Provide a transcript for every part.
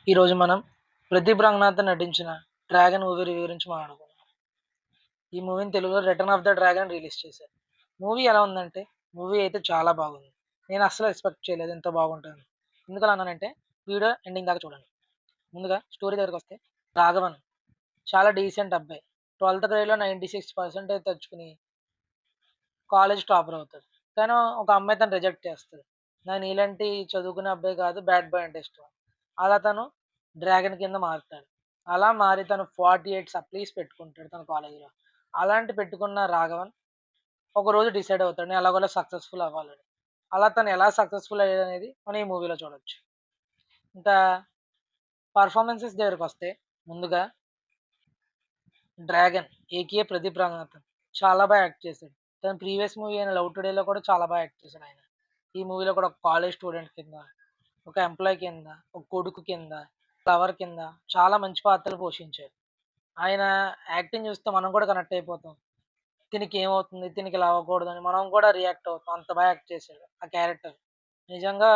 ఈరోజు మనం ప్రదీప్ రంగనాథన్ నటించిన 'డ్రాగన్' మూవీ రివ్యూ గురించి మాట్లాడుకుందాం. ఈ మూవీని తెలుగులో 'return of the dragon' release చేశారు. మూవీ ఎలా ఉందంటే, మూవీ అయితే చాలా బాగుంది. నేను అస్సలు ఎక్స్‌పెక్ట్ చేయలేదు ఇంత బాగుంటదని. ఎందుకలా అన్నానంటే, వీడియో ఎండింగ్ దాకా చూడండి. ముందుగా స్టోరీ దగ్గరికొస్తే, రాఘవన్ చాలా డీసెంట్ అబ్బాయి. 12థ్ గ్రేడ్‌లో 96% తెచ్చుకొని కాలేజ్ టాపర్ అవుతాడు. కానీ ఒక అమ్మాయి తనని రిజెక్ట్ చేస్తది. నాకు నీలాంటి చదువుకునే అబ్బాయి కాదు, బ్యాడ్ బాయ్ అంటే ఇష్టం. అలా తను డ్రాగన్ కింద మారుతాడు. అలా మారి తను 48 సప్లీస్ పెట్టుకుంటాడు తన కాలేజ్‌లో. అలాంటి పెట్టుకున్న రాఘవన్ ఒకరోజు డిసైడ్ అవుతాడు. నేను ఎలాగోలా సక్సెస్‌ఫుల్ అవ్వాలని. అలా తను ఎలా సక్సెస్‌ఫుల్ అయ్యాడనేది మనం ఈ మూవీలో చూడొచ్చు. ఇంకా పెర్ఫార్మన్సెస్ దగ్గరికొస్తే ముందుగా 'డ్రాగన్' ఏకే ప్రదీప్ రంగనాథన్ చాలా యాక్ట్ చేశాడు. తన ప్రీవియస్ మూవీ అయిన 'లవ్ టుడే'లో కూడా చాలా యాక్ట్ చేశాడాయన. ఈ మూవీలో కూడా ఒక కాలేజ్ స్టూడెంట్ కింద, ఒక ఎంప్లాయీ కింద, ఒక కొడుకు కింద, లవర్ కింద చాలా మంచి పాత్రలు పోషించారు. ఆయన యాక్టింగ్ చూస్తే మనం కూడా కనెక్ట్ అయిపోతాం. తినికి ఏమవుతుంది? తినికి ఇలా అవ్వకూడదని మనం కూడా రియాక్ట్ అవుతాం. అంత యాక్ట్ చేశాడు ఆ క్యారెక్టర్. నిజంగా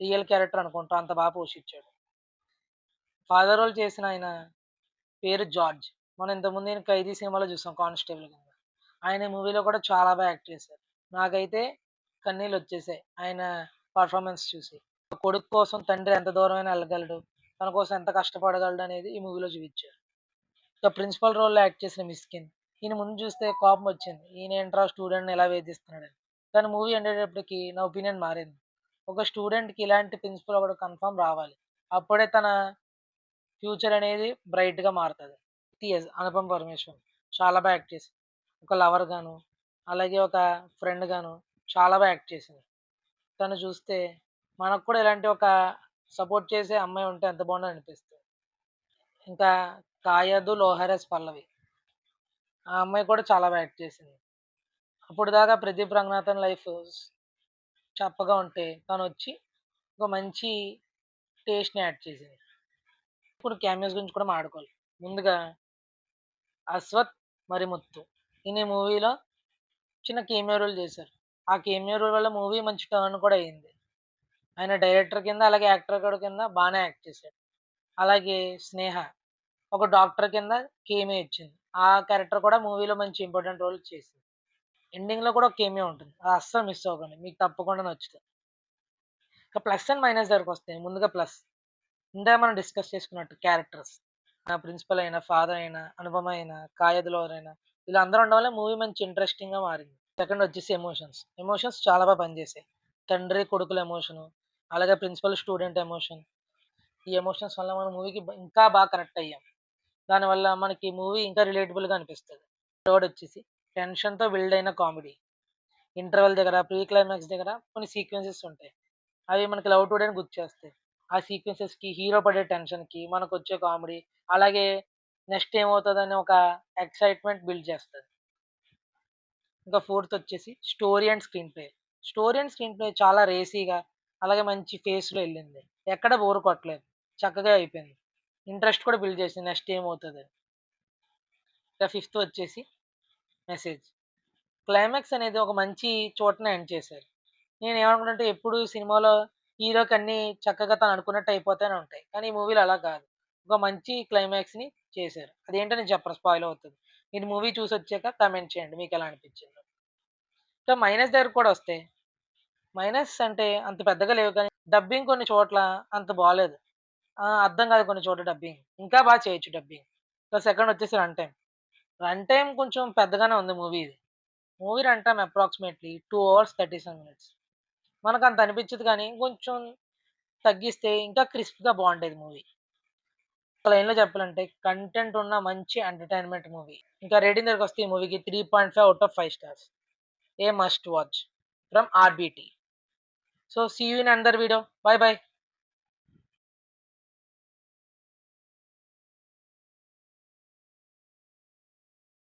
రియల్ క్యారెక్టర్ అనుకుంటా అంత పోషించాడు. ఫాదర్ రోల్ చేసిన ఆయన పేరు జార్జ్. మనం ఇంతకుముందు ఈయన 'ఖైదీ' సినిమాలో చూసాం కానిస్టేబుల్ కింద. ఆయన ఈ మూవీలో కూడా చాలా యాక్ట్ చేశారు. నాకైతే కన్నీళ్ళొచ్చేసాయి ఆయన పెర్ఫార్మన్స్ చూసి. కొడుకు కోసం తండ్రి ఎంత దూరమైనా ఎళ్ళగలడు. తన కోసం ఎంత కష్టపడగలడనేది ఈ మూవీలో చూపిచ్చారు. ఇక ప్రిన్సిపల్ రోల్‌లో యాక్ట్ చేసిన మిస్కిన్. ఈయన ముందు చూస్తే కోపమొచ్చింది. ఈయనేంట్రా స్టూడెంట్‌ని ఇలా వేధిస్తున్నాడని. కానీ మూవీ ఎండేటప్పటికి నా ఒపీనియన్ మారింది. ఒక స్టూడెంట్‌కి ఇలాంటి ప్రిన్సిపల్ ఒకడు కన్ఫర్మ్ రావాలి. అప్పుడే తన ఫ్యూచర్ అనేది బ్రైట్‌గా మారతది. 'అనుపమ పరమేశ్వరన్' చాలా యాక్ట్ చేసింది. ఒక లవర్ గాను, అలాగే ఒక ఫ్రెండ్ గాను చాలా యాక్ట్ చేసింది. తను చూస్తే మనకు కూడా ఇలాంటి ఒక సపోర్ట్ చేసే అమ్మాయి ఉంటే ఎంత బాగుండనిపిస్తది. ఇంకా 'కాయదు లోహరెస్ పల్లవి' ఆ అమ్మాయి కూడా చాలా యాక్ట్ చేసింది. అప్పటిదాకా ప్రదీప్ రంగనాథన్ లైఫ్ చప్పగా ఉంటే తనొచ్చి ఒక మంచి టేస్ట్‌ని యాడ్ చేసింది. ఇప్పుడు క్యామియోస్ గురించి కూడా మాట్లాడుకోవాలి. ముందుగా 'అశ్వథ్ మరి ముత్తు' ఈయన ఈ మూవీలో చిన్న కేమియో రోల్ చేశారు. ఆ కేమియో రోల్ వల్ల మూవీ మంచి టర్న్ కూడా అయింది. ఆయన డైరెక్టర్ కింద, అలాగే యాక్టర్ కూడా కింద బానే యాక్ట్ చేశాడు. అలాగే 'స్నేహ' ఒక డాక్టర్ కింద కేమియో ఇచ్చింది. ఆ క్యారెక్టర్ కూడా మూవీలో మంచి ఇంపార్టెంట్ రోల్ చేసింది. ఎండింగ్‌లో కూడా ఒక కేమియో ఉంటుంది. అది అస్సలు మిస్ అవ్వకండి. మీకు తప్పకుండా నచ్చుతది. ఇక ప్లస్ అండ్ మైనస్ దగ్గరకొస్తే ముందుగా ప్లస్. ఇందాక మనం డిస్కస్ చేసుకున్నట్టు క్యారెక్టర్స్. ప్రిన్సిపల్ అయినా, ఫాదర్ అయినా, అనుపమ అయినా, కాయద్ లోవర్ అయినా వీళ్ళందరూ ఉండడం వల్ల మూవీ మంచి ఇంట్రెస్టింగ్‌గా మారింది. సెకండ్ వచ్చేసి ఎమోషన్స్. ఎమోషన్స్ చాలా పనిచేసాయి. తండ్రి, కొడుకుల ఎమోషను, అలాగే ప్రిన్సిపల్, స్టూడెంట్ ఎమోషన్. ఈ ఎమోషన్స్ వల్ల మనం మూవీకి ఇంకా కనెక్ట్ అయ్యాం. దానివల్ల మనకి మూవీ ఇంకా రిలేటబుల్‌గా అనిపిస్తది. థర్డ్ వచ్చేసి టెన్షన్‌తో బిల్డ్ అయిన కామెడీ. ఇంటర్వల్ దగ్గర, ప్రీ క్లైమాక్స్ దగ్గర కొన్ని సీక్వెన్సెస్ ఉంటాయి. అవి మనకి లవ్ టుడేని గుర్తు చేస్తాయి. ఆ సీక్వెన్సెస్‌కి, హీరో పడే టెన్షన్‌కి, మనకొచ్చే కామెడీ, అలాగే నెక్స్ట్ ఏమవుతదని ఒక ఎక్సైట్‌మెంట్ బిల్డ్ చేస్తది. ఇంకా ఫోర్త్ వచ్చేసి story and screen play. Story and screen play చాలా రేసీగా, అలాగే మంచి ఫేస్‌లో ఎళ్ళింది. ఎక్కడ బోర్ కొట్టలేదు. చక్కగా అయిపోయింది. ఇంట్రెస్ట్ కూడా బిల్డ్ చేసింది నెక్స్ట్ ఏమవుతదని. ఇంకా ఫిఫ్త్ వచ్చేసి మెసేజ్. క్లైమాక్స్ అనేది ఒక మంచి చోటన ఎండ్ చేశారు. నేనేమనుకున్నానంటే ఎప్పుడు సినిమాలో హీరోకి అన్నీ చక్కగా తను అనుకున్నట్టు అయిపోతూనే ఉంటాయి. కానీ ఈ మూవీలో అలా కాదు. ఒక మంచి క్లైమాక్స్‌ని చేశారు. అదేంటో నేను చెప్పను, స్పాయిల్ అవుతది. మీరు మూవీ చూసొచ్చాక కామెంట్ చేయండి మీకెలా అనిపించిందో. ఇంకా మైనస్ దగ్గరకి కూడా వస్తే, మైనస్ అంటే అంత పెద్దగా లేవు కానీ డబ్బింగ్ కొన్ని చోట్ల అంత బాలేదు. అర్థం కాదు కొన్ని చోట్ల డబ్బింగ్. ఇంకా చేయొచ్చు డబ్బింగ్. ఇంకా సెకండ్ వచ్చేసి రన్ టైమ్. రన్ టైమ్ కొంచెం పెద్దగానే ఉంది మూవీ ఇది. Movie run time approximately 2 hours 37 minutes. మనకంత అనిపించదు కానీ, కొంచెం తగ్గిస్తే ఇంకా క్రిస్ప్‌గా బావుండేది మూవీ. ఒక లైన్‌లో చెప్పాలంటే కంటెంట్ ఉన్న మంచి ఎంటర్‌టైన్‌మెంట్ మూవీ. ఇంకా రేటింగ్ దగ్గరికొస్తే ఈ మూవీకి 3.5 out of 5 stars. A must watch from RBT. So, see you in another video. Bye by.